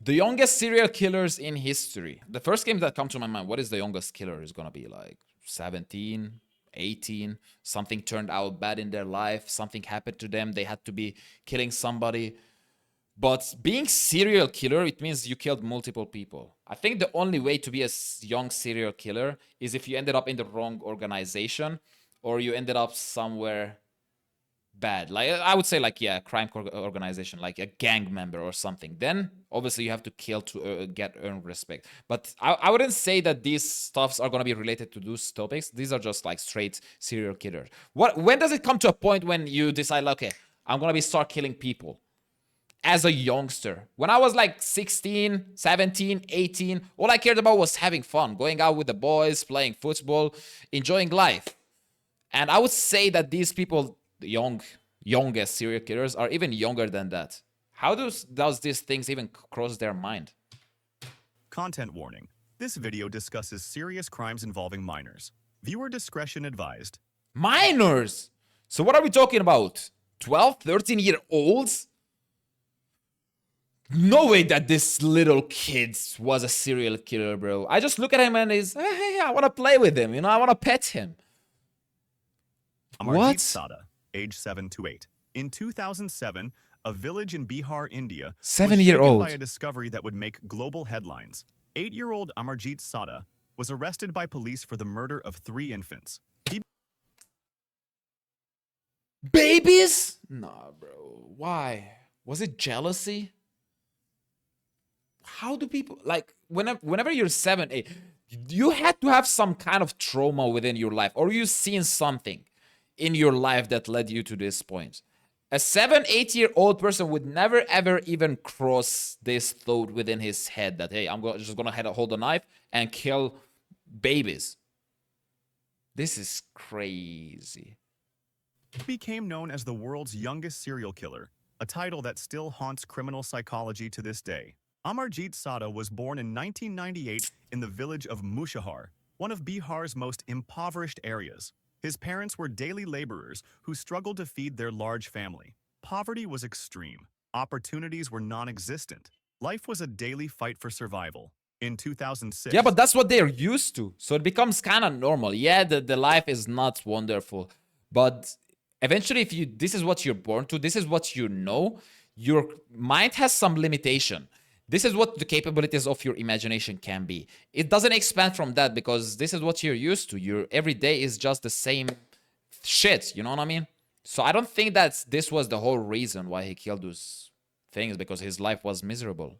The youngest serial killers in history. The first game that comes to my mind, what is the youngest killer is gonna be like 17, 18, something turned out bad in their life, something happened to them, they had to be killing somebody. But being serial killer, it means you killed multiple people. I think the only way to be a young serial killer is if you ended up in the wrong organization or you ended up somewhere bad. Like I would say, like yeah, crime organization, like a gang member or something. Then obviously you have to kill to get earned respect. But I wouldn't say that these stuffs are gonna be related to those topics. These are just like straight serial killers. When does it come to a point when you decide, like, okay, I'm gonna be start killing people? As a youngster, when I was like 16, 17, 18, all I cared about was having fun, going out with the boys, playing football, enjoying life. And I would say that these people, the youngest serial killers, are even younger than that. How does these things even cross their mind? Content warning. This video discusses serious crimes involving minors. Viewer discretion advised. Minors! So what are we talking about? 12, 13-year-olds? No way that this little kid was a serial killer, bro. I just look at him and he's, hey, I want to play with him. You know, I want to pet him. Amarjit What? Sada, age 7 to 8. In 2007, a village in Bihar, India, was 7-year-old. shaken by a discovery that would make global headlines. 8-year-old Amarjit Sada was arrested by police for the murder of 3 infants. Babies? Nah, bro. Why? Was it jealousy? How do people, like, whenever you're 7, 8, you had to have some kind of trauma within your life, or you've seen something in your life that led you to this point. A 7, 8-year-old person would never ever even cross this thought within his head that, hey, just gonna hold a knife and kill babies. This is crazy. He became known as the world's youngest serial killer, a title that still haunts criminal psychology to this day. Amarjit Sada was born in 1998 in the village of Mushahar, one of Bihar's most impoverished areas. His parents were daily laborers who struggled to feed their large family. Poverty was extreme. Opportunities were non-existent. Life was a daily fight for survival. In 2006... Yeah, but that's what they're used to. So it becomes kind of normal. Yeah, the life is not wonderful. But eventually, if this is what you're born to, this is what you know, your mind has some limitation. This is what the capabilities of your imagination can be. It doesn't expand from that because this is what you're used to. Your every day is just the same shit. You know what I mean? So I don't think that this was the whole reason why he killed those things, because his life was miserable.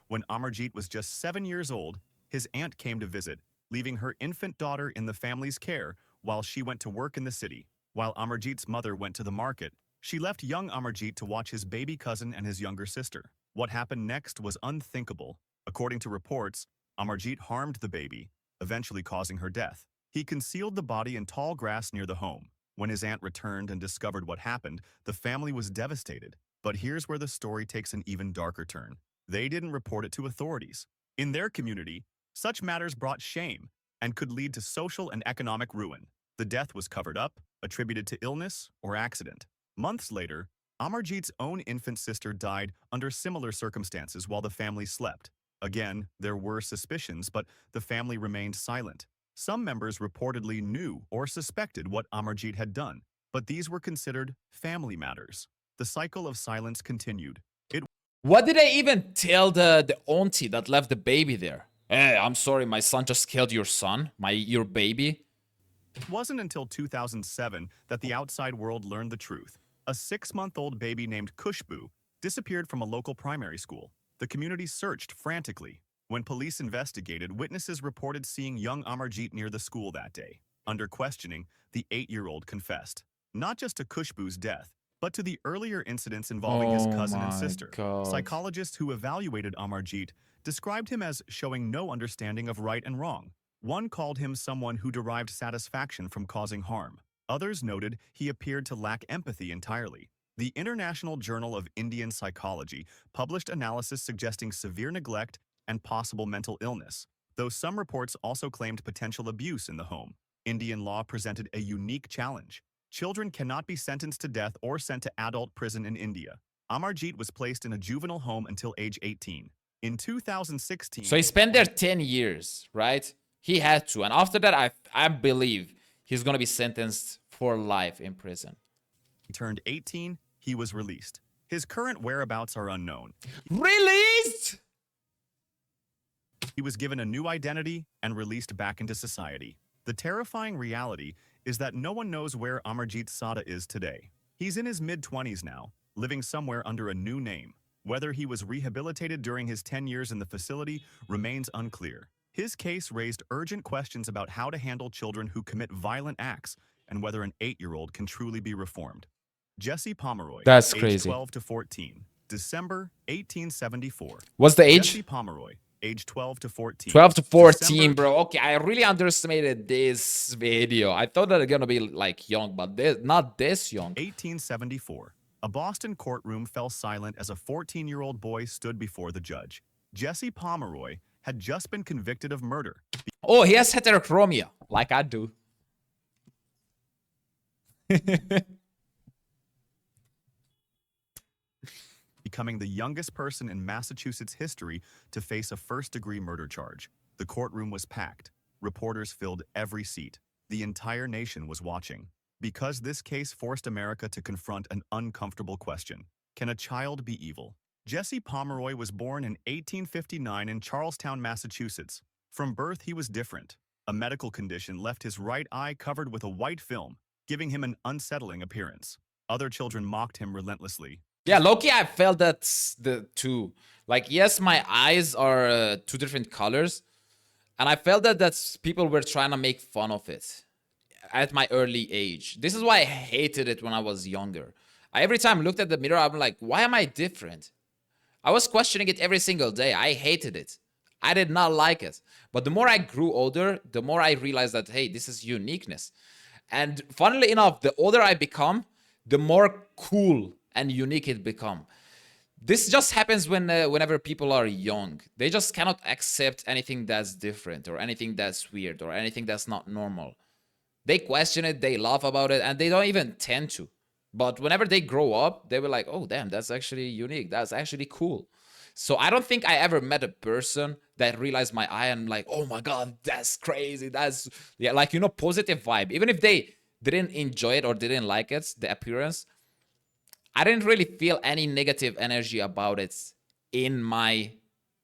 When Amarjit was just 7 years old, his aunt came to visit, leaving her infant daughter in the family's care while she went to work in the city. While Amarjit's mother went to the market, she left young Amarjit to watch his baby cousin and his younger sister. What happened next was unthinkable. According to reports, Amarjit harmed the baby, eventually causing her death. He concealed the body in tall grass near the home. When his aunt returned and discovered what happened, the family was devastated. But here's where the story takes an even darker turn. They didn't report it to authorities. In their community, such matters brought shame and could lead to social and economic ruin. The death was covered up, attributed to illness or accident. Months later, Amarjit's own infant sister died under similar circumstances while the family slept. Again, there were suspicions, but the family remained silent. Some members reportedly knew or suspected what Amarjit had done, but these were considered family matters. The cycle of silence continued. What did they even tell the auntie that left the baby there? Hey, I'm sorry, my son just killed your son, your baby. It wasn't until 2007 that the outside world learned the truth. A 6-month-old baby named Kushbu disappeared from a local primary school. The community searched frantically. When police investigated, witnesses reported seeing young Amarjit near the school that day. Under questioning, the 8-year-old confessed, not just to Kushbu's death, but to the earlier incidents involving his cousin and sister. God. Psychologists who evaluated Amarjit described him as showing no understanding of right and wrong. One called him someone who derived satisfaction from causing harm. Others noted he appeared to lack empathy entirely. The International Journal of Indian Psychology published analysis suggesting severe neglect and possible mental illness, though some reports also claimed potential abuse in the home. Indian law presented a unique challenge. Children cannot be sentenced to death or sent to adult prison in India. Amarjit was placed in a juvenile home until age 18. In 2016, So he spent there 10 years, right? He had to. And after that, I believe he's going to be sentenced for life in prison. he turned 18, he was released. His current whereabouts are unknown. Released? He was given a new identity and released back into society. The terrifying reality is that no one knows where Amarjeet Sada is today. He's in his mid-20s now, living somewhere under a new name. Whether he was rehabilitated during his 10 years in the facility remains unclear. His case raised urgent questions about how to handle children who commit violent acts and whether an 8-year-old can truly be reformed. Jesse Pomeroy, That's age crazy. 12 to 14, December 1874. What's the age? Jesse Pomeroy, age 12 to 14. 12 to 14, December bro. Okay, I really underestimated this video. I thought that they're gonna be like young, but not this young. 1874. A Boston courtroom fell silent as a 14-year-old boy stood before the judge. Jesse Pomeroy had just been convicted of murder. Oh, he has heterochromia, like I do. Becoming the youngest person in Massachusetts history to face a first-degree murder charge. The courtroom was packed. Reporters filled every seat. The entire nation was watching. Because this case forced America to confront an uncomfortable question. Can a child be evil? Jesse Pomeroy was born in 1859 in Charlestown, Massachusetts. From birth, he was different. A medical condition left his right eye covered with a white film, giving him an unsettling appearance. Other children mocked him relentlessly. Yeah, Loki, I felt that's the two. Like, yes, my eyes are two different colors. And I felt that people were trying to make fun of it at my early age. This is why I hated it when I was younger. I every time looked at the mirror, I'm like, why am I different? I was questioning it every single day. I hated it. I did not like it. But the more I grew older, the more I realized that, hey, this is uniqueness. And funnily enough, the older I become, the more cool and unique it become. This just happens whenever people are young. They just cannot accept anything that's different or anything that's weird or anything that's not normal. They question it, they laugh about it, and they don't even tend to. But whenever they grow up, they were like, oh, damn, that's actually unique. That's actually cool. So I don't think I ever met a person that realized my eye and like, oh my God, that's crazy. That's, yeah, like, you know, positive vibe. Even if they didn't enjoy it or didn't like it, the appearance, I didn't really feel any negative energy about it in my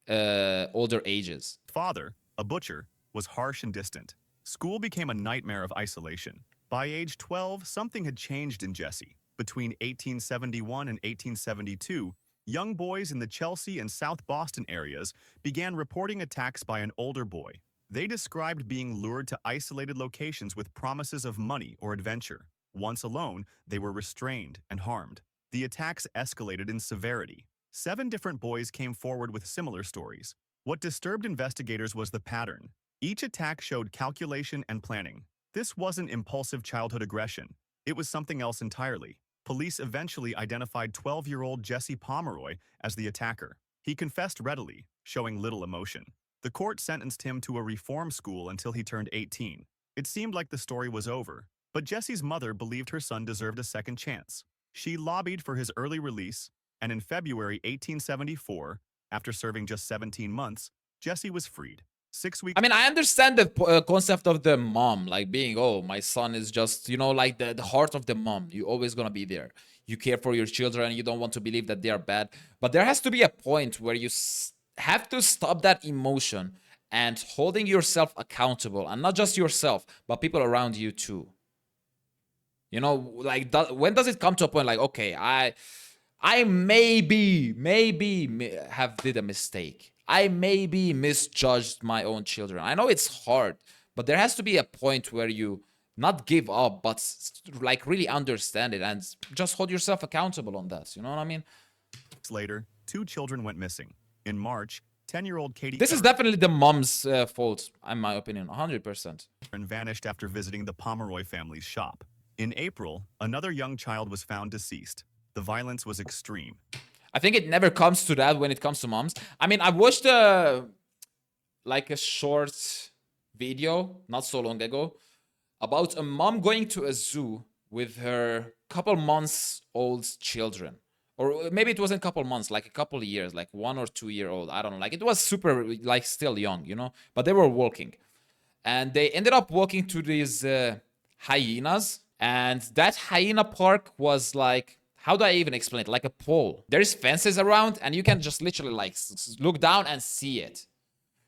older ages. Father, a butcher, was harsh and distant. School became a nightmare of isolation. By age 12, something had changed in Jesse. Between 1871 and 1872, young boys in the Chelsea and South Boston areas began reporting attacks by an older boy. They described being lured to isolated locations with promises of money or adventure. Once alone, they were restrained and harmed. The attacks escalated in severity. 7 different boys came forward with similar stories. What disturbed investigators was the pattern. Each attack showed calculation and planning. This wasn't impulsive childhood aggression. It was something else entirely. Police eventually identified 12-year-old Jesse Pomeroy as the attacker. He confessed readily, showing little emotion. The court sentenced him to a reform school until he turned 18. It seemed like the story was over, but Jesse's mother believed her son deserved a second chance. She lobbied for his early release, and in February 1874, after serving just 17 months, Jesse was freed. 6 weeks. I mean, I understand the concept of the mom, like being, oh, my son is just, you know, like the heart of the mom. You're always going to be there. You care for your children. You don't want to believe that they are bad. But there has to be a point where you have to stop that emotion and holding yourself accountable. And not just yourself, but people around you too. You know, like, when does it come to a point like, okay, I maybe have did a mistake. I maybe misjudged my own children. I know it's hard, but there has to be a point where you not give up, but like really understand it and just hold yourself accountable on that. You know what I mean? Later, 2 children went missing. In March, 10-year-old Katie This is definitely the mom's fault, in my opinion, 100%. vanished after visiting the Pomeroy family's shop. In April, another young child was found deceased. The violence was extreme. I think it never comes to that when it comes to moms. I mean, I watched like a short video not so long ago about a mom going to a zoo with her couple months old children. or maybe it wasn't a couple months, like a couple of years, like 1 or 2 year old. I don't know. Like it was super, like still young, you know. But they were walking, and they ended up walking to these hyenas, and that hyena park was like, how do I even explain it? Like a pole. There's fences around, and you can just literally like look down and see it.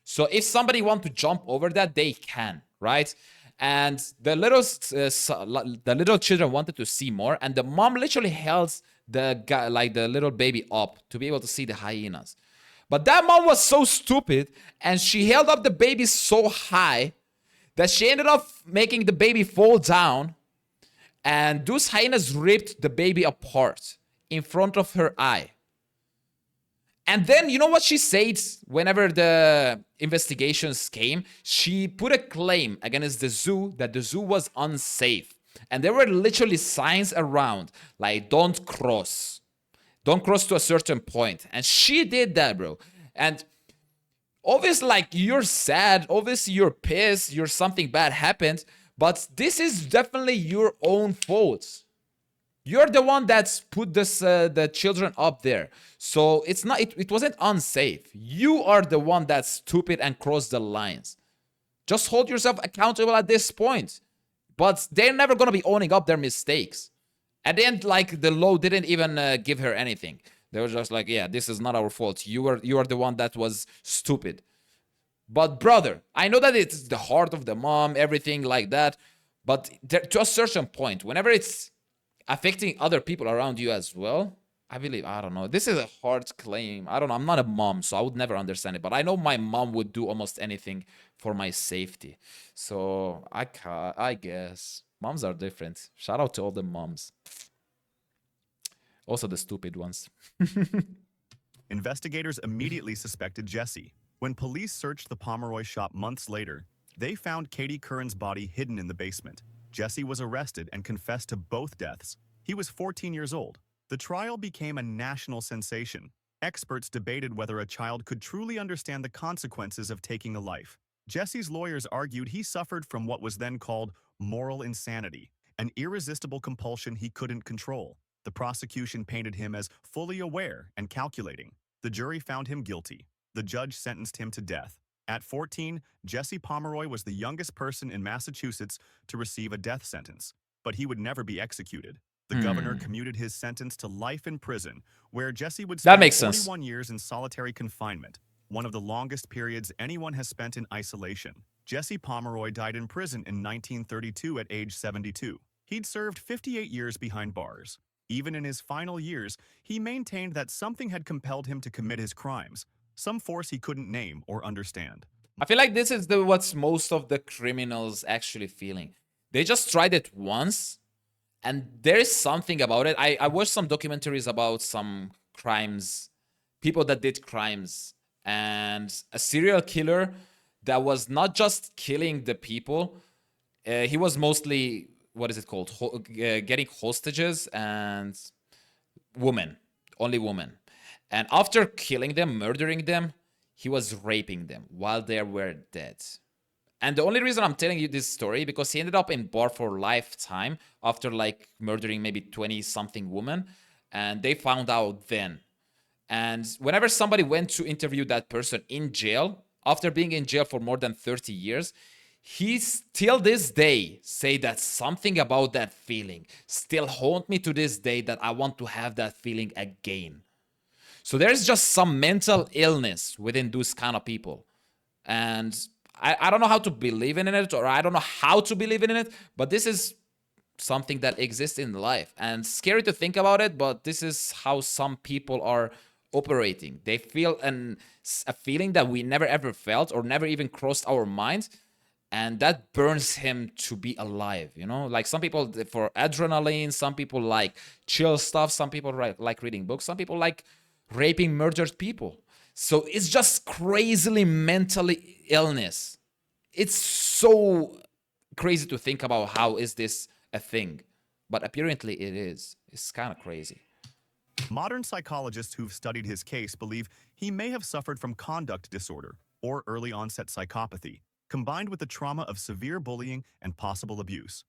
So if somebody want to jump over that, they can, right? And the little children wanted to see more, and the mom literally held the guy, like the little baby, up to be able to see the hyenas. But that mom was so stupid, and she held up the baby so high that she ended up making the baby fall down, and those hyenas ripped the baby apart in front of her eye. And then, you know what she said whenever the investigations came? She put a claim against the zoo that the zoo was unsafe. And there were literally signs around, like, don't cross. Don't cross to a certain point. And she did that, bro. And obviously, like, you're sad. Obviously, you're pissed. Something bad happened. But this is definitely your own fault. You're the one that's put this the children up there. So it's not it wasn't unsafe. You are the one that's stupid and crossed the lines. Just hold yourself accountable at this point. But they're never gonna be owning up their mistakes. At the end, like, the law didn't even give her anything. They were just like, yeah, this is not our fault. You are the one that was stupid. But brother, I know that it's the heart of the mom, everything like that. But to a certain point, whenever it's affecting other people around you as well, I believe, I don't know, this is a hard claim. I don't know, I'm not a mom, so I would never understand it, but I know my mom would do almost anything for my safety. So I guess moms are different. Shout out to all the moms, also the stupid ones. Investigators immediately suspected Jesse. When police searched the Pomeroy shop months later, they found Katie Curran's body hidden in the basement. Jesse was arrested and confessed to both deaths. He was 14 years old. The trial became a national sensation. Experts debated whether a child could truly understand the consequences of taking a life. Jesse's lawyers argued he suffered from what was then called moral insanity, an irresistible compulsion he couldn't control. The prosecution painted him as fully aware and calculating. The jury found him guilty. The judge sentenced him to death. At 14, Jesse Pomeroy was the youngest person in Massachusetts to receive a death sentence, but he would never be executed. The governor commuted his sentence to life in prison, where Jesse would spend 41 years in solitary confinement, one of the longest periods anyone has spent in isolation. Jesse Pomeroy died in prison in 1932 at age 72. He'd served 58 years behind bars. Even in his final years, he maintained that something had compelled him to commit his crimes, some force he couldn't name or understand. I feel like this is what's most of the criminals actually feeling. They just tried it once, and there is something about it. I watched some documentaries about some crimes, people that did crimes, and a serial killer that was not just killing the people. He was mostly, what is it called? Getting hostages and women, only women. And after killing them, murdering them, he was raping them while they were dead. And the only reason I'm telling you this story, because he ended up in bar for lifetime after like murdering maybe 20-something women. And they found out then. And whenever somebody went to interview that person in jail, after being in jail for more than 30 years, he still this day say that something about that feeling still haunt me to this day, that I want to have that feeling again. So there's just some mental illness within those kind of people. And I don't know how to believe in it, or I don't know how to believe in it, but this is something that exists in life. And scary to think about it, but this is how some people are operating. They feel a feeling that we never ever felt or never even crossed our minds. And that burns him to be alive, you know? Like some people for adrenaline, some people like chill stuff, some people like reading books, some people like raping murdered people. So it's just crazily mentally illness. It's so crazy to think about how is this a thing, but apparently it is. It's kind of crazy. Modern psychologists who've studied his case believe he may have suffered from conduct disorder or early onset psychopathy, combined with the trauma of severe bullying and possible abuse.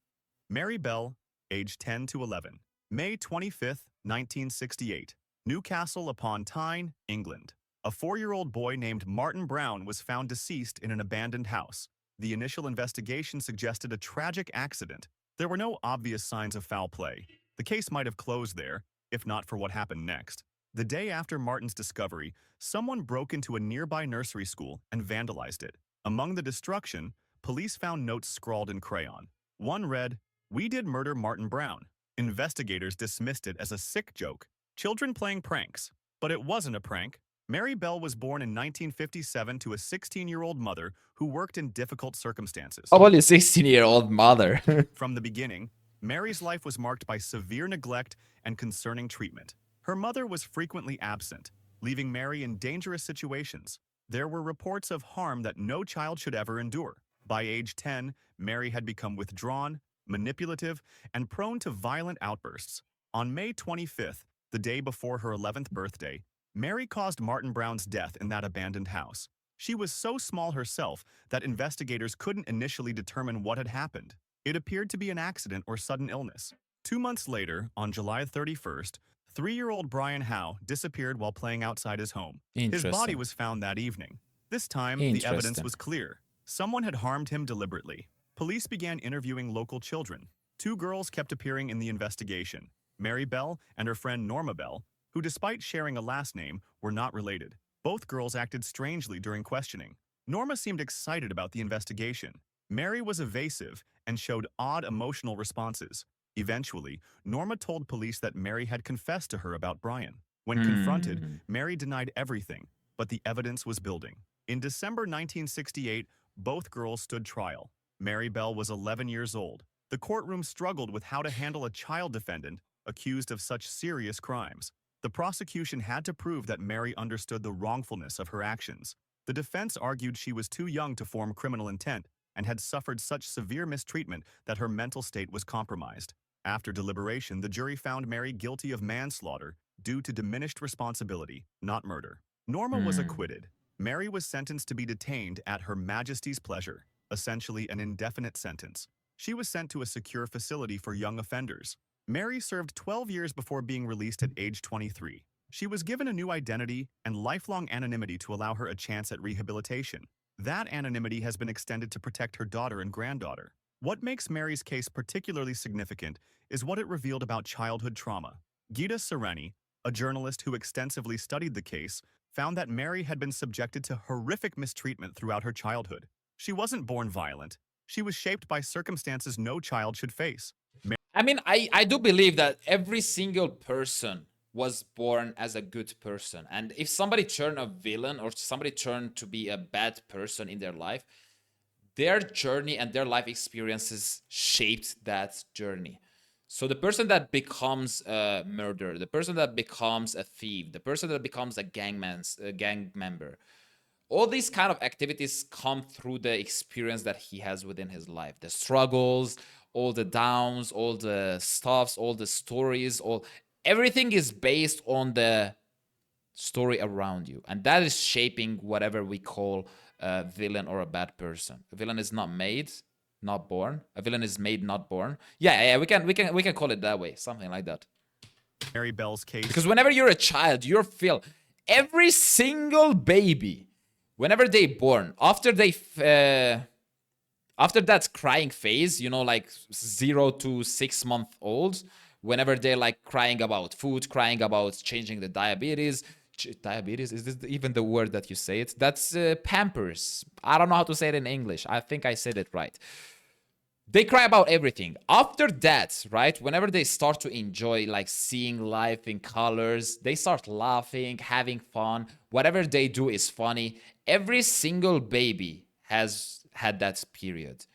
Mary Bell, age 10 to 11, May 25, 1968. Newcastle upon Tyne, England. A 4-year-old boy named Martin Brown was found deceased in an abandoned house. The initial investigation suggested a tragic accident. There were no obvious signs of foul play. The case might have closed there, if not for what happened next. The day after Martin's discovery, someone broke into a nearby nursery school and vandalized it. Among the destruction, police found notes scrawled in crayon. One read, "We did murder Martin Brown." Investigators dismissed it as a sick joke, children playing pranks. But it wasn't a prank. Mary Bell was born in 1957 to a 16-year-old mother who worked in difficult circumstances. How about your 16-year-old mother? From the beginning, Mary's life was marked by severe neglect and concerning treatment. Her mother was frequently absent, leaving Mary in dangerous situations. There were reports of harm that no child should ever endure. By age 10, Mary had become withdrawn, manipulative, and prone to violent outbursts. On May 25th, the day before her 11th birthday, Mary caused Martin Brown's death in that abandoned house. She was so small herself that investigators couldn't initially determine what had happened. It appeared to be an accident or sudden illness. 2 months later, on July 31st, 3-year-old Brian Howe disappeared while playing outside his home. His body was found that evening. This time, the evidence was clear. Someone had harmed him deliberately. Police began interviewing local children. 2 girls kept appearing in the investigation, Mary Bell and her friend Norma Bell, who, despite sharing a last name, were not related. Both girls acted strangely during questioning. Norma seemed excited about the investigation. Mary was evasive and showed odd emotional responses. Eventually, Norma told police that Mary had confessed to her about Brian. When confronted, Mary denied everything, but the evidence was building. In December 1968, both girls stood trial. Mary Bell was 11 years old. The courtroom struggled with how to handle a child defendant accused of such serious crimes. The prosecution had to prove that Mary understood the wrongfulness of her actions. The defense argued she was too young to form criminal intent and had suffered such severe mistreatment that her mental state was compromised. After deliberation, the jury found Mary guilty of manslaughter due to diminished responsibility, not murder. Norma was acquitted. Mary was sentenced to be detained at Her Majesty's pleasure, essentially an indefinite sentence. She was sent to a secure facility for young offenders. Mary served 12 years before being released at age 23. She was given a new identity and lifelong anonymity to allow her a chance at rehabilitation. That anonymity has been extended to protect her daughter and granddaughter. What makes Mary's case particularly significant is what it revealed about childhood trauma. Gita Sereni, a journalist who extensively studied the case, found that Mary had been subjected to horrific mistreatment throughout her childhood. She wasn't born violent. She was shaped by circumstances no child should face. I mean, I do believe that every single person was born as a good person. And if somebody turned a villain or somebody turned to be a bad person in their life, their journey and their life experiences shaped that journey. So the person that becomes a murderer, the person that becomes a thief, the person that becomes a gang member, all these kind of activities come through the experience that he has within his life, the struggles, all the downs, all the stuffs, all the stories, everything is based on the story around you, and that is shaping whatever we call a villain or a bad person. A villain is not made, not born. A villain is made, not born. Yeah, we can call it that way, something like that. Mary Bell's case. Because whenever you're a child, you're feel every single baby, whenever they born, after that crying phase, you know, like 0 to 6 month olds, whenever they're like crying about food, crying about changing the diabetes, is this even the word that you say it? That's Pampers. I don't know how to say it in English. I think I said it right. They cry about everything. After that, right, whenever they start to enjoy like seeing life in colors, they start laughing, having fun. Whatever they do is funny. Every single baby has had that period.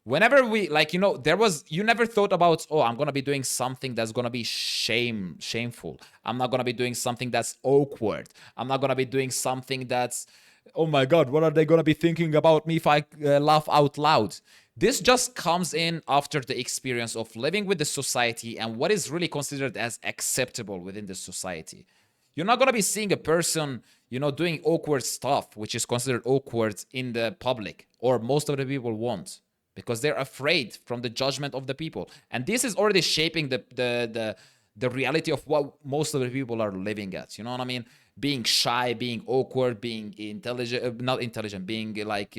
Whenever we, like, you know, you never thought about, oh, I'm going to be doing something that's going to be shameful. I'm not going to be doing something that's awkward. I'm not going to be doing something that's, oh my God, what are they going to be thinking about me if I laugh out loud? This just comes in after the experience of living with the society and what is really considered as acceptable within the society. You're not going to be seeing a person, you know, doing awkward stuff, which is considered awkward in the public, or most of the people won't, because they're afraid from the judgment of the people. And this is already shaping the the reality of what most of the people are living at. You know what I mean? Being shy, being awkward, being intelligent, not intelligent, being like,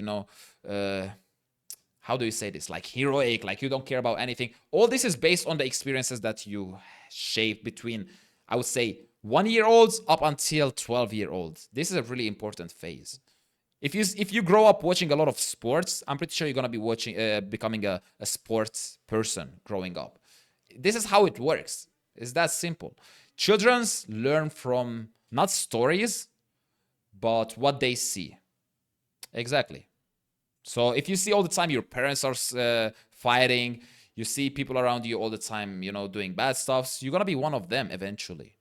how do you say this? Like heroic, like you don't care about anything. All this is based on the experiences that you shape between, I would say, 1-year-olds up until 12-year-olds. This is a really important phase. If you grow up watching a lot of sports, I'm pretty sure you're gonna be becoming a sports person growing up. This is how it works. It's that simple. Childrens learn from not stories, but what they see. Exactly. So if you see all the time your parents are fighting, you see people around you all the time, doing bad stuff, you're gonna be one of them eventually.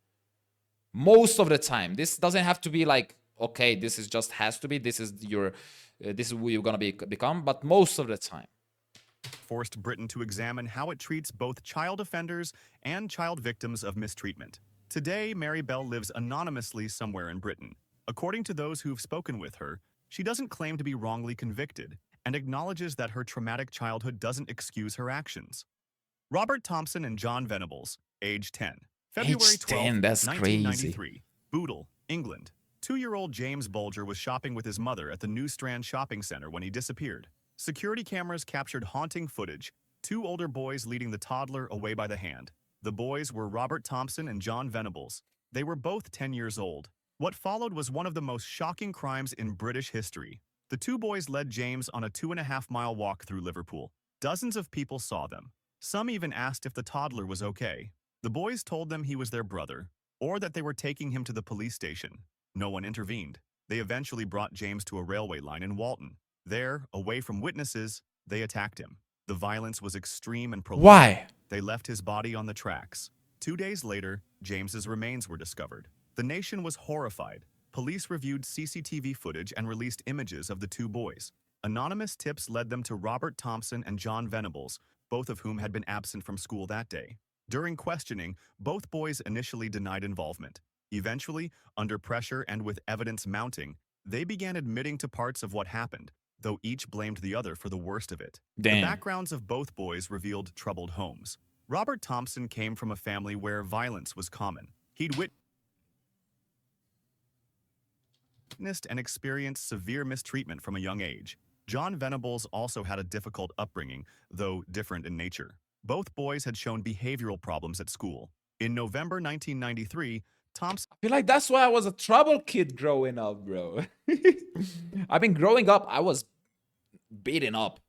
Most of the time. This doesn't have to be like, okay, this is just has to be. This is who you're gonna become. But most of the time, forced Britain to examine how it treats both child offenders and child victims of mistreatment. Today, Mary Bell lives anonymously somewhere in Britain. According to those who've spoken with her, she doesn't claim to be wrongly convicted and acknowledges that her traumatic childhood doesn't excuse her actions. Robert Thompson and John Venables, age 10. February 12, that's 1993. crazy. Bootle, England. 2-year-old James Bulger was shopping with his mother at the New Strand shopping center when he disappeared. Security cameras captured haunting footage, 2 older boys leading the toddler away by the hand. The boys were Robert Thompson and John Venables. They were both 10 years old. What followed was one of the most shocking crimes in British history. The 2 boys led James on a 2.5-mile walk through Liverpool. Dozens of people saw them. Some even asked if the toddler was okay. The boys told them he was their brother, or that they were taking him to the police station. No one intervened. They eventually brought James to a railway line in Walton. There, away from witnesses, they attacked him. The violence was extreme and prolonged. Why? They left his body on the tracks. 2 days later, James's remains were discovered. The nation was horrified. Police reviewed CCTV footage and released images of the 2 boys. Anonymous tips led them to Robert Thompson and John Venables, both of whom had been absent from school that day. During questioning, both boys initially denied involvement. Eventually, under pressure and with evidence mounting, they began admitting to parts of what happened, though each blamed the other for the worst of it. Damn. The backgrounds of both boys revealed troubled homes. Robert Thompson came from a family where violence was common. He'd witnessed and experienced severe mistreatment from a young age. John Venables also had a difficult upbringing, though different in nature. Both boys had shown behavioral problems at school. In November 1993, Thompson I feel like that's why I was a trouble kid growing up, bro. I've been growing up, I was beaten up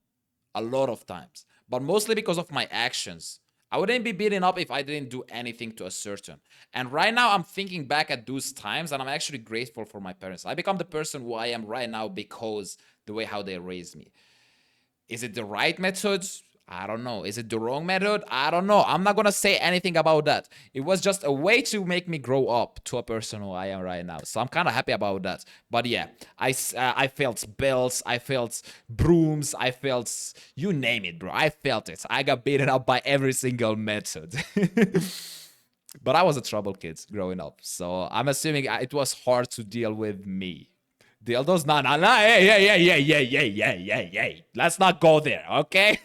a lot of times, but mostly because of my actions. I wouldn't be beaten up if I didn't do anything to a certain. And right now, I'm thinking back at those times, and I'm actually grateful for my parents. I become the person who I am right now because the way how they raised me. Is it the right method? I don't know. Is it the wrong method? I don't know. I'm not going to say anything about that. It was just a way to make me grow up to a person who I am right now. So I'm kind of happy about that. But yeah, I felt belts. I felt brooms. I felt, you name it, bro. I felt it. I got beaten up by every single method. But I was a trouble kid growing up. So I'm assuming it was hard to deal with me. Dildos? No, hey. Let's not go there, okay?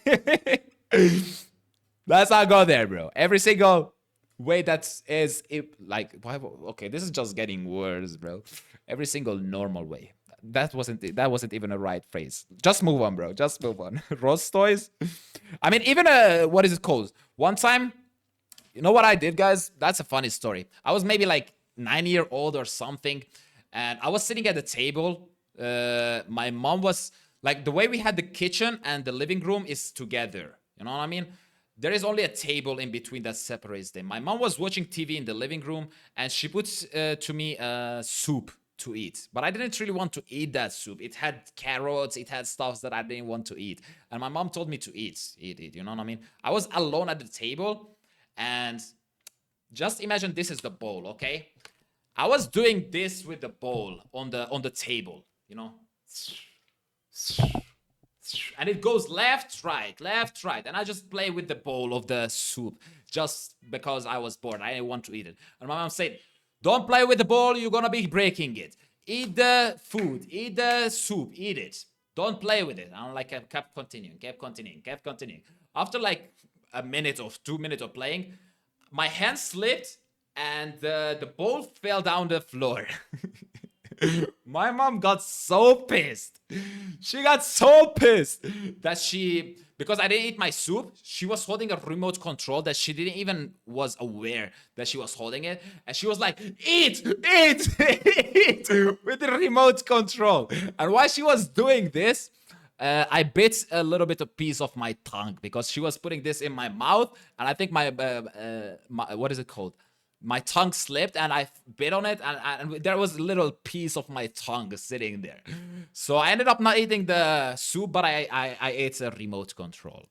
Let's not go there, bro. Every single way like, why? Okay, this is just getting worse, bro. Every single normal way. That wasn't even a right phrase. Just move on, bro. Just move on. Roast toys. I mean, even what is it called? One time, you know what I did, guys? That's a funny story. I was maybe like 9-year-old or something. And I was sitting at the table. My mom was like, the way we had the kitchen and the living room is together. You know what I mean? There is only a table in between that separates them. My mom was watching TV in the living room and she puts to me soup to eat. But I didn't really want to eat that soup. It had carrots. It had stuff that I didn't want to eat. And my mom told me to eat. You know what I mean? I was alone at the table. And just imagine this is the bowl, okay? I was doing this with the bowl on the table, you know, and it goes left, right, and I just play with the bowl of the soup just because I was bored. I didn't want to eat it, and my mom said, "Don't play with the bowl. You're gonna be breaking it. Eat the food. Eat the soup. Eat it. Don't play with it." And I'm like, I kept continuing. After like a minute or 2 minutes of playing, my hand slipped and the ball fell down the floor. My mom got so pissed. She got so pissed that because I didn't eat my soup, she was holding a remote control that she didn't even was aware that she was holding it. And she was like, eat, eat with the remote control. And while she was doing this, I bit a little bit of piece of my tongue because she was putting this in my mouth. And I think my what is it called? My tongue slipped and I bit on it, and there was a little piece of my tongue sitting there. So I ended up not eating the soup, but I ate a remote control.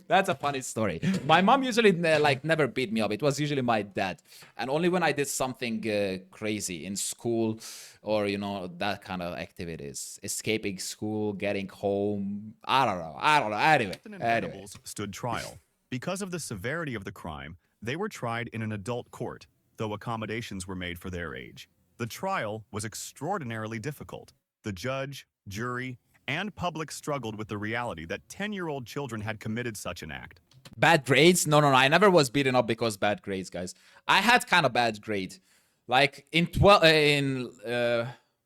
That's a funny story. My mom usually like never beat me up. It was usually my dad, and only when I did something crazy in school, or you know, that kind of activities, escaping school, getting home. I don't know. Anyway, Justin and Venables stood trial. Because of the severity of the crime, they were tried in an adult court, though accommodations were made for their age. The trial was extraordinarily difficult. The judge, jury, and public struggled with the reality that 10-year-old children had committed such an act. Bad grades? No. I never was beaten up because bad grades, guys. I had kind of bad grade. Like in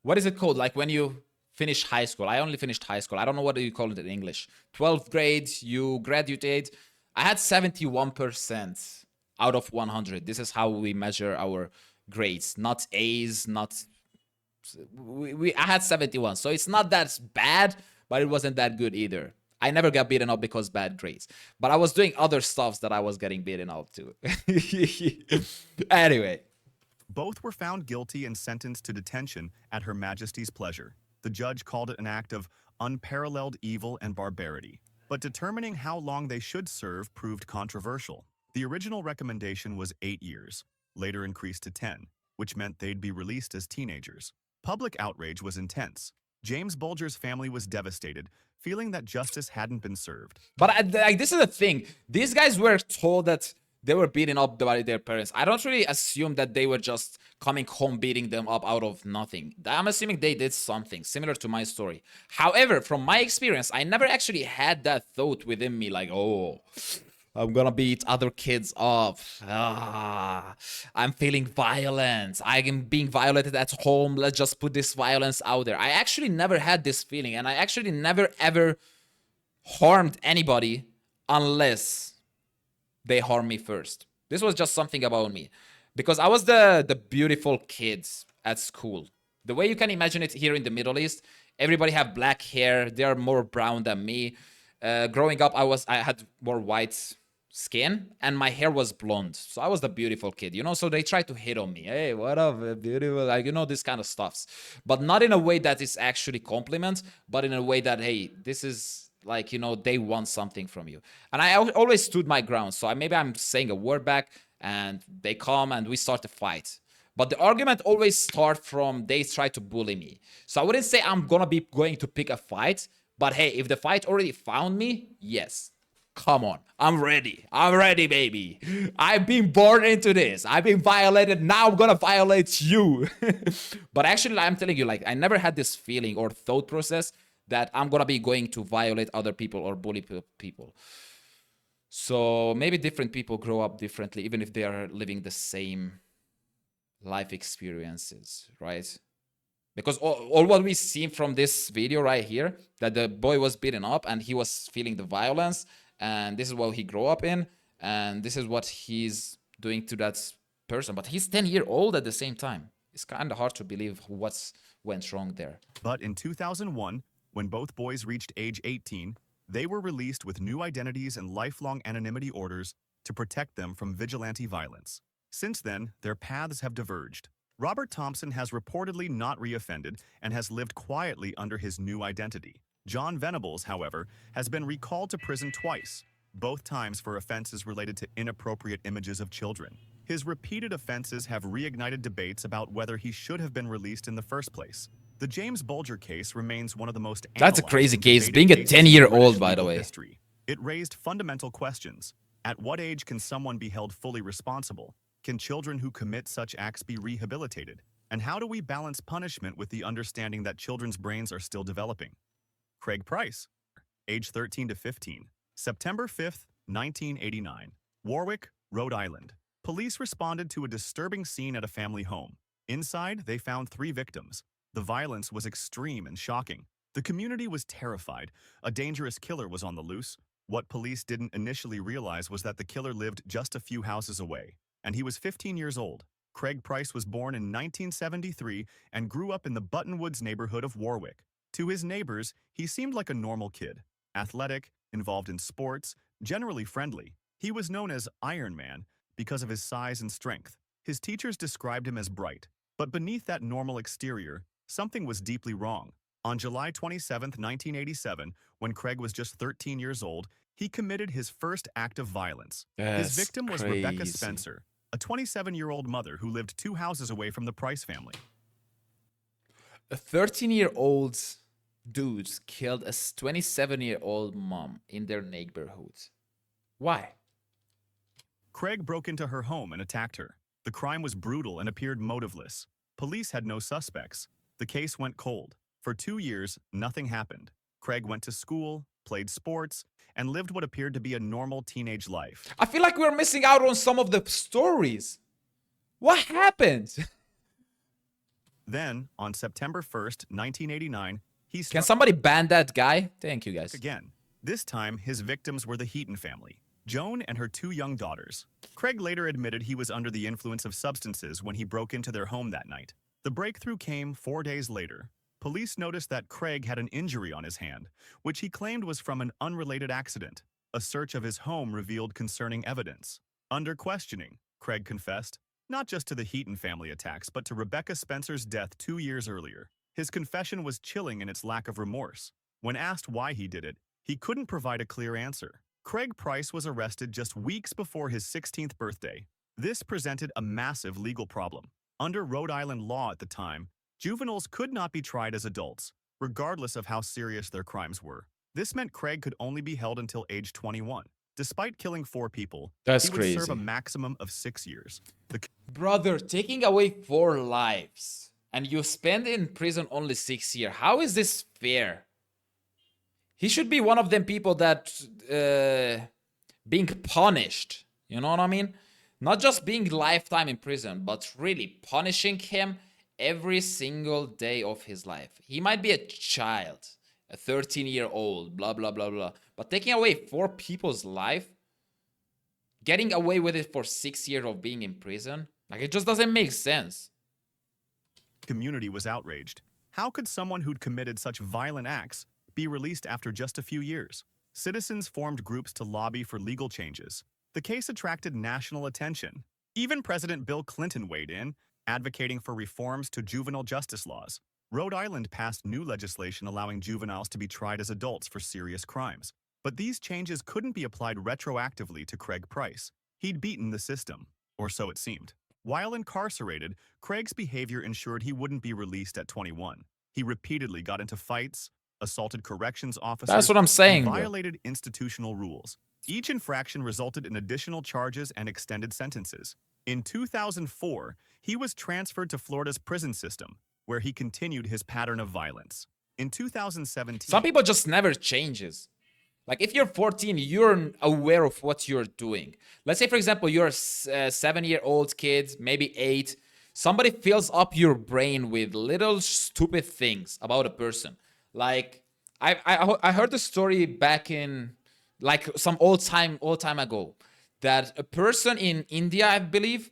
what is it called? Like when you finish high school. I only finished high school. I don't know what you call it in English. 12th grade, you graduated. I had 71% out of 100. This is how we measure our grades, not A's, not I had 71. So it's not that bad, but it wasn't that good either. I never got beaten up because bad grades, but I was doing other stuffs that I was getting beaten up to. Anyway, both were found guilty and sentenced to detention at Her Majesty's pleasure. The judge called it an act of unparalleled evil and barbarity, but determining how long they should serve proved controversial. The original recommendation was 8 years, later increased to 10, which meant they'd be released as teenagers. Public outrage was intense. James Bulger's family was devastated, feeling that justice hadn't been served. But like, this is the thing. These guys were told that they were beaten up by their parents. I don't really assume that they were just coming home beating them up out of nothing. I'm assuming they did something similar to my story. However, from my experience, I never actually had that thought within me like, oh, I'm gonna beat other kids up. I'm feeling violence. I am being violated at home. Let's just put this violence out there. I actually never had this feeling, and I actually never ever harmed anybody unless they harm me first. This was just something about me, because I was the beautiful kids at school. The way you can imagine it here in the Middle East, everybody have black hair. They are more brown than me. Growing up, I had more white skin and my hair was blonde, so I was the beautiful kid, you know. So they tried to hit on me. Hey, what up, beautiful? Like, you know, this kind of stuffs, but not in a way that is actually compliment, but in a way that, hey, this is like, you know, they want something from you. And I always stood my ground. So maybe I'm saying a word back and they come and we start to fight. But the argument always start from they try to bully me. So I wouldn't say I'm gonna be going to pick a fight, but hey, if the fight already found me, yes. Come on, I'm ready. I'm ready, baby. I've been born into this. I've been violated. Now I'm gonna violate you. But actually, I'm telling you, like, I never had this feeling or thought process that I'm gonna be going to violate other people or bully people. So maybe different people grow up differently, even if they are living the same life experiences, right? Because all what we see from this video right here, that the boy was beaten up and he was feeling the violence, and this is what he grew up in, and this is what he's doing to that person. But he's 10-year old at the same time. It's kind of hard to believe what's went wrong there. But in 2001, when both boys reached age 18, they were released with new identities and lifelong anonymity orders to protect them from vigilante violence. Since then, their paths have diverged. Robert Thompson has reportedly not reoffended and has lived quietly under his new identity. John Venables, however, has been recalled to prison twice, both times for offenses related to inappropriate images of children. His repeated offenses have reignited debates about whether he should have been released in the first place. The James Bulger case remains one of the most That's a crazy case, being a 10-year-old, by the way. History. It raised fundamental questions. At what age can someone be held fully responsible? Can children who commit such acts be rehabilitated? And how do we balance punishment with the understanding that children's brains are still developing? Craig Price, age 13 to 15, September 5th, 1989, Warwick, Rhode Island. Police responded to a disturbing scene at a family home. Inside, they found 3 victims. The violence was extreme and shocking. The community was terrified. A dangerous killer was on the loose. What police didn't initially realize was that the killer lived just a few houses away, and he was 15 years old. Craig Price was born in 1973 and grew up in the Buttonwoods neighborhood of Warwick. To his neighbors, he seemed like a normal kid, athletic, involved in sports, generally friendly. He was known as Iron Man because of his size and strength. His teachers described him as bright, but beneath that normal exterior, something was deeply wrong. On July 27, 1987, when Craig was just 13 years old, he committed his first act of violence. His victim was Rebecca crazy. Spencer, a 27-year-old mother who lived 2 houses away from the Price family. A 13-year-old dude killed a 27-year-old mom in their neighborhood. Why? Craig broke into her home and attacked her. The crime was brutal and appeared motiveless. Police had no suspects. The case went cold. For 2 years, nothing happened. Craig went to school, played sports, and lived what appeared to be a normal teenage life. I feel like we're missing out on some of the stories. What happened? Then, on September 1st, 1989, he Can struck somebody ban that guy? Thank you, guys. again. This time, his victims were the Heaton family, Joan and her 2 young daughters. Craig later admitted he was under the influence of substances when he broke into their home that night. The breakthrough came 4 days later. Police noticed that Craig had an injury on his hand, which he claimed was from an unrelated accident. A search of his home revealed concerning evidence. Under questioning, Craig confessed, not just to the Heaton family attacks, but to Rebecca Spencer's death 2 years earlier. His confession was chilling in its lack of remorse. When asked why he did it, he couldn't provide a clear answer. Craig Price was arrested just weeks before his 16th birthday. This presented a massive legal problem. Under Rhode Island law at the time, juveniles could not be tried as adults, regardless of how serious their crimes were. This meant Craig could only be held until age 21. Despite killing 4 people, That's he would crazy. serve a maximum of 6 years. The Brother, taking away 4 lives and you spend in prison only 6 years. How is this fair? He should be one of them people that being punished. You know what I mean? Not just being lifetime in prison, but really punishing him every single day of his life. He might be a child, a 13-year-old, blah, blah, blah, blah. But taking away 4 people's life, getting away with it for 6 years of being in prison, like it just doesn't make sense. community was outraged. How could someone who'd committed such violent acts be released after just a few years? Citizens formed groups to lobby for legal changes. The case attracted national attention. Even President Bill Clinton weighed in, advocating for reforms to juvenile justice laws. Rhode Island passed new legislation allowing juveniles to be tried as adults for serious crimes. But these changes couldn't be applied retroactively to Craig Price. He'd beaten the system, or so it seemed. While incarcerated, Craig's behavior ensured he wouldn't be released at 21. He repeatedly got into fights, assaulted corrections officers, That's what I'm saying, and bro. violated institutional rules. Each infraction resulted in additional charges and extended sentences. In 2004, he was transferred to Florida's prison system, where he continued his pattern of violence. In 2017, Some people just never changes. Like if you're 14, you're aware of what you're doing. Let's say, for example, you're a 7-year-old kid, maybe 8. Somebody fills up your brain with little stupid things about a person. Like I heard the story back in like some old time ago that a person in India, I believe,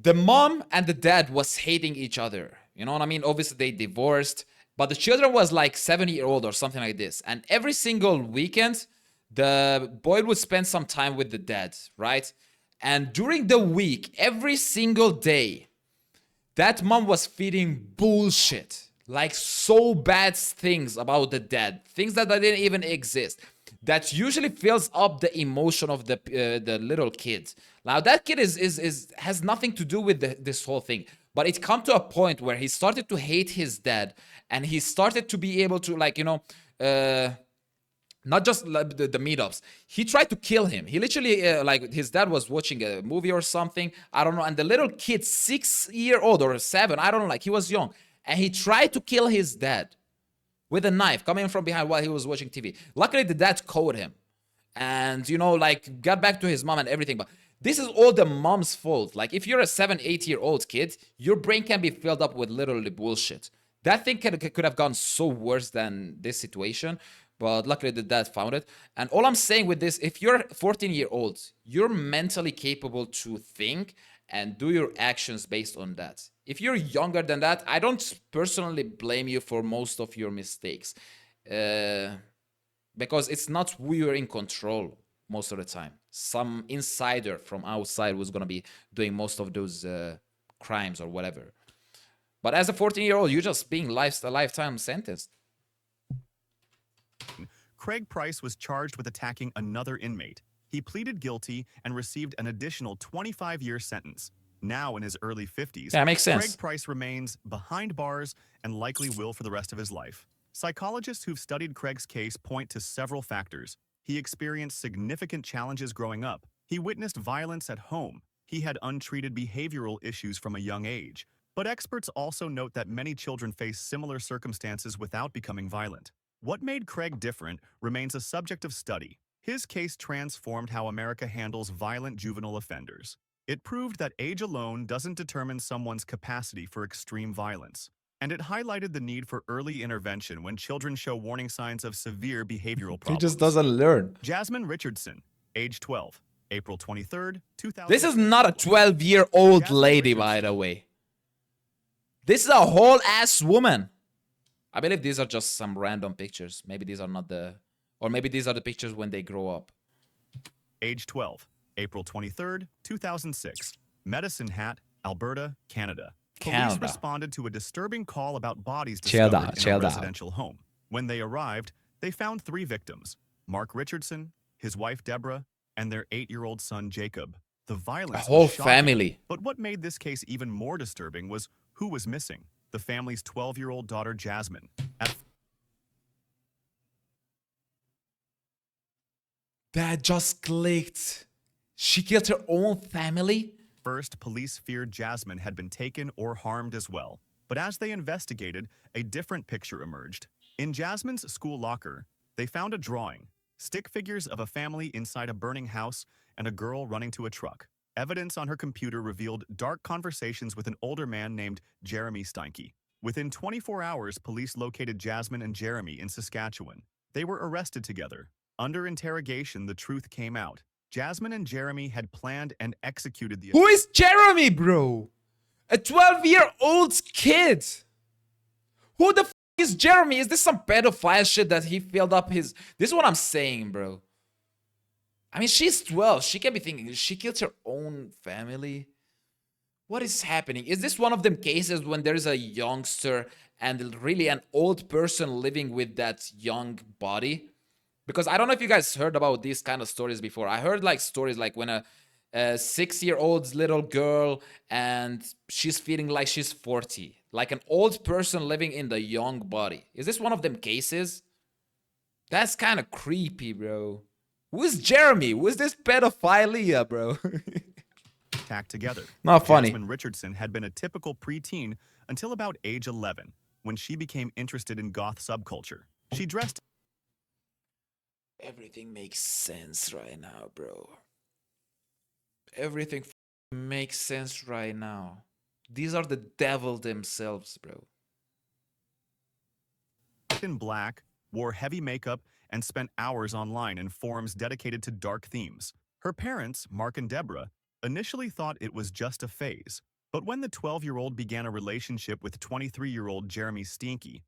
the mom and the dad was hating each other. You know what I mean? Obviously they divorced, but the children was like 7-year-old or something like this. And every single weekend, the boy would spend some time with the dad, right? And during the week, every single day, that mom was feeding bullshit, like so bad things about the dad, things that didn't even exist. That usually fills up the emotion of the little kid. Now that kid has nothing to do with this whole thing, but it come to a point where he started to hate his dad, and he started to be able to not just the meetups. He tried to kill him. He literally like his dad was watching a movie or something. I don't know. And the little kid, 6-year-old or 7, I don't know. Like he was young, and he tried to kill his dad with a knife coming from behind while he was watching TV. Luckily, the dad caught him. and like got back to his mom and everything. But this is all the mom's fault. Like if you're a 7, 8 year old kid, your brain can be filled up with literally bullshit. That thing could have gone so worse than this situation, but luckily the dad found it. And all I'm saying with this, if you're 14-year-old, you're mentally capable to think and do your actions based on that. If you're younger than that, I don't personally blame you for most of your mistakes. Because it's not we are in control most of the time. Some insider from outside was going to be doing most of those crimes or whatever. But as a 14-year-old, you're just being a lifetime sentenced. Craig Price was charged with attacking another inmate. He pleaded guilty and received an additional 25-year sentence. Now in his early 50s, Yeah, makes sense. Craig Price remains behind bars and likely will for the rest of his life. Psychologists who've studied Craig's case point to several factors. He experienced significant challenges growing up. He witnessed violence at home. He had untreated behavioral issues from a young age. But experts also note that many children face similar circumstances without becoming violent. What made Craig different remains a subject of study. His case transformed how America handles violent juvenile offenders. It proved that age alone doesn't determine someone's capacity for extreme violence. And it highlighted the need for early intervention when children show warning signs of severe behavioral problems. He just doesn't learn. Jasmine Richardson, age 12, April 23rd, 2000. This is not a 12-year-old Jasmine lady, Richardson. by the way. This is a whole ass woman. I believe these are just some random pictures. Maybe these are not or maybe these are the pictures when they grow up. Age 12, April 23rd, 2006. Medicine Hat, Alberta, Canada. Police responded to a disturbing call about bodies discovered in a residential home. When they arrived, they found 3 victims: Mark Richardson, his wife Deborah, and their 8-year-old son Jacob. The violence A whole was shocking. family. But what made this case even more disturbing was who was missing. The family's 12-year-old daughter Jasmine. That just clicked. She killed her own family? First, police feared Jasmine had been taken or harmed as well. But as they investigated, a different picture emerged. In Jasmine's school locker, they found a drawing, stick figures of a family inside a burning house, and a girl running to a truck. Evidence on her computer revealed dark conversations with an older man named Jeremy Steinke. Within 24 hours, police located Jasmine and Jeremy in Saskatchewan. They were arrested together. Under interrogation, the truth came out. Jasmine and Jeremy had planned and executed the... Who is Jeremy, bro? A 12-year-old kid. Who the f is Jeremy? Is this some pedophile shit that he filled up his... This is what I'm saying, bro. I mean, she's 12. She can be thinking, she killed her own family. What is happening? Is this one of them cases when there's a youngster and really an old person living with that young body? Because I don't know if you guys heard about these kind of stories before. I heard like stories like when a 6-year-old little girl and she's feeling like she's 40. Like an old person living in the young body. Is this one of them cases? That's kind of creepy, bro. Who's Jeremy? Who's this pedophilia, bro? Attacked together. Not funny. Jasmine Richardson had been a typical preteen until about age 11, when she became interested in goth subculture. She dressed... Everything makes sense right now, bro. Everything makes sense right now. These are the devil themselves, bro. in black, wore heavy makeup, and spent hours online in forums dedicated to dark themes. Her parents, Mark and Deborah, initially thought it was just a phase. But when the 12-year-old began a relationship with 23-year-old Jeremy Steinke,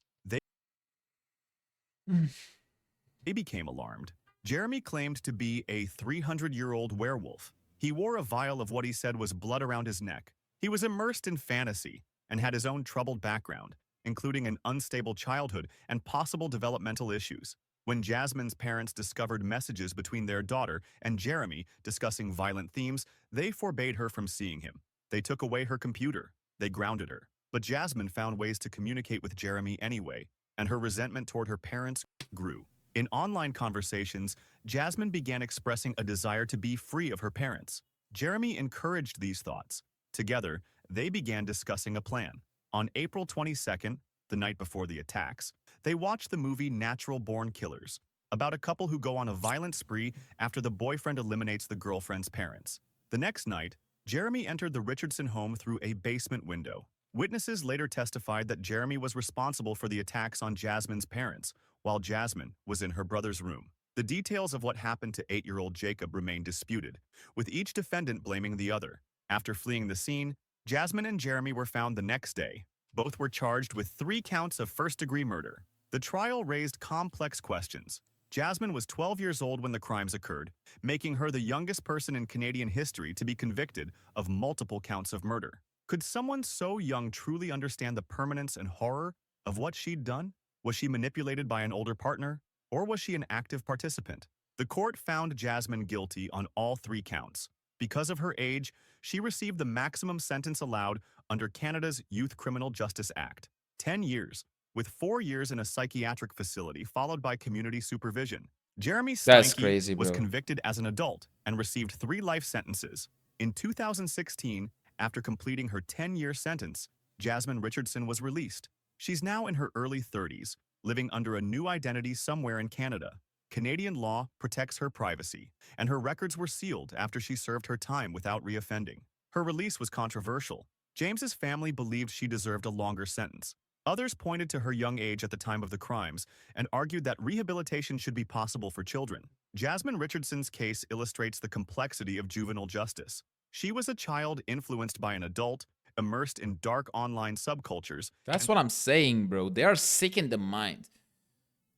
they became alarmed. Jeremy claimed to be a 300-year-old werewolf. He wore a vial of what he said was blood around his neck. He was immersed in fantasy and had his own troubled background, including an unstable childhood and possible developmental issues. When Jasmine's parents discovered messages between their daughter and Jeremy discussing violent themes, they forbade her from seeing him. They took away her computer. They grounded her. But Jasmine found ways to communicate with Jeremy anyway, and her resentment toward her parents grew. In online conversations, Jasmine began expressing a desire to be free of her parents. Jeremy encouraged these thoughts. Together, they began discussing a plan. On April 22nd, the night before the attacks, they watched the movie Natural Born Killers, about a couple who go on a violent spree after the boyfriend eliminates the girlfriend's parents. The next night, Jeremy entered the Richardson home through a basement window. Witnesses later testified that Jeremy was responsible for the attacks on Jasmine's parents, while Jasmine was in her brother's room. The details of what happened to 8-year-old Jacob remain disputed, with each defendant blaming the other. After fleeing the scene, Jasmine and Jeremy were found the next day. Both were charged with 3 counts of first-degree murder. The trial raised complex questions. Jasmine was 12 years old when the crimes occurred, making her the youngest person in Canadian history to be convicted of multiple counts of murder. Could someone so young truly understand the permanence and horror of what she'd done? Was she manipulated by an older partner, or was she an active participant? The court found Jasmine guilty on all 3 counts. Because of her age, she received the maximum sentence allowed under Canada's Youth Criminal Justice Act, 10 years, with 4 years in a psychiatric facility followed by community supervision. Jeremy That's Steinke crazy, was bro. convicted as an adult and received 3 life sentences. In 2016, after completing her 10-year sentence, Jasmine Richardson was released. She's now in her early 30s, living under a new identity somewhere in Canada. Canadian law protects her privacy, and her records were sealed after she served her time without reoffending. Her release was controversial. James's family believed she deserved a longer sentence. Others pointed to her young age at the time of the crimes and argued that rehabilitation should be possible for children. Jasmine Richardson's case illustrates the complexity of juvenile justice. She was a child influenced by an adult, immersed in dark online subcultures. That's what I'm saying, bro. They are sick in the mind.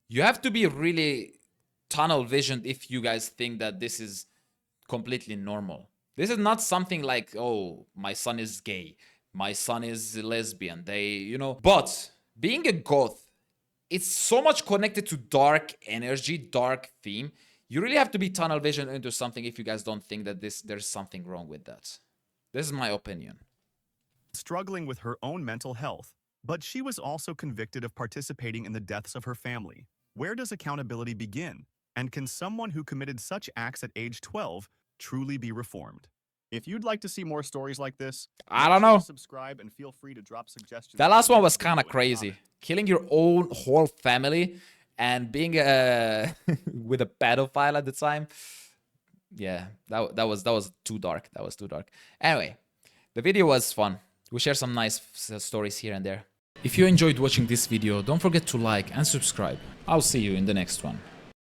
You have to be really tunnel visioned if you guys think that this is completely normal. This is not something like, oh, my son is gay, my son is lesbian, But being a goth, it's so much connected to dark energy, dark theme. You really have to be tunnel vision into something if you guys don't think that there's something wrong with that. This is my opinion. Struggling with her own mental health, but she was also convicted of participating in the deaths of her family. Where does accountability begin? And can someone who committed such acts at age 12 truly be reformed? If you'd like to see more stories like this, I don't know. Subscribe and feel free to drop suggestions. That last one was kind of crazy. Killing your own whole family and being with a pedophile at the time. Yeah, that was too dark. That was too dark. Anyway, the video was fun. We share some nice stories here and there. If you enjoyed watching this video, don't forget to like and subscribe. I'll see you in the next one.